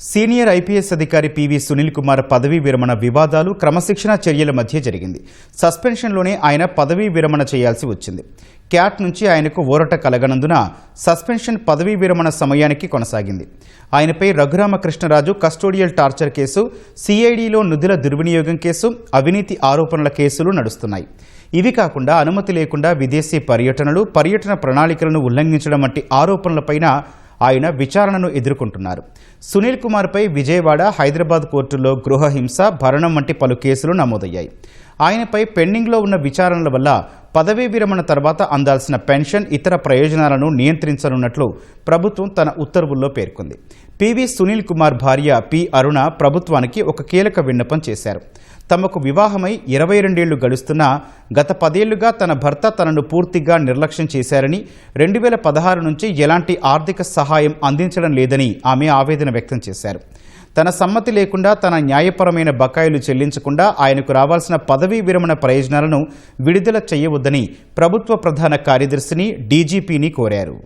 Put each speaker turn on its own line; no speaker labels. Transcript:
Senior IPS అధికారి PV Sunil Kumar పదవీ విరమణ వివాదాలు క్రమశిక్షణ చర్యల మధ్య జరిగింది. సస్పెన్షన్లోనే ఆయన పదవీ విరమణ చేయాల్సి వచ్చింది. క్యాట్ నుంచి ఆయనకు ఊరట కలగనందున సస్పెన్షన్ పదవీ విరమణ సమయానికి కొనసాగింది. ఆయనపై రఘురామకృష్ణరాజు కస్టోడియల్ టార్చర్ కేసు, సిఐడిలో నిధుల దుర్వినియోగం కేసు, అవినీతి ఆరోపణల కేసులు నడుస్తున్నాయి. ఇవి కాకుండా అనుమతి లేకుండా విదేశీ పర్యటన ప్రణాళికలను ఉల్లంఘించడం వంటి ఆరోపణలపైన ఆయన విచారణను ఎదుర్కొంటున్నారు. సునీల్ కుమార్పై విజయవాడ, హైదరాబాద్ కోర్టుల్లో గృహహింస, భరణం వంటి పలు కేసులు నమోదయ్యాయి. ఆయనపై పెండింగ్లో ఉన్న విచారణల వల్ల పదవీ విరమణ తర్వాత అందాల్సిన పెన్షన్, ఇతర ప్రయోజనాలను నియంత్రించనున్నట్లు ప్రభుత్వం తన ఉత్తర్వుల్లో పేర్కొంది. పివి సునీల్ కుమార్ భార్య పి అరుణ ప్రభుత్వానికి ఒక కీలక విన్నపం చేశారు. తమకు వివాహమై 22 ఏళ్లు గడుస్తున్నా గత 10 ఏళ్లుగా తన భర్త తనను పూర్తిగా నిర్లక్ష్యం చేశారని, 2016 నుంచి ఎలాంటి ఆర్థిక సహాయం అందించడం లేదని ఆమె ఆవేదన వ్యక్తం చేశారు. తన సమ్మతి లేకుండా తన న్యాయపరమైన బకాయిలు చెల్లించకుండా ఆయనకు రావాల్సిన పదవీ విరమణ ప్రయోజనాలను విడుదల చేయవద్దని ప్రభుత్వ ప్రధాన కార్యదర్శిని, డీజీపీని కోరారు.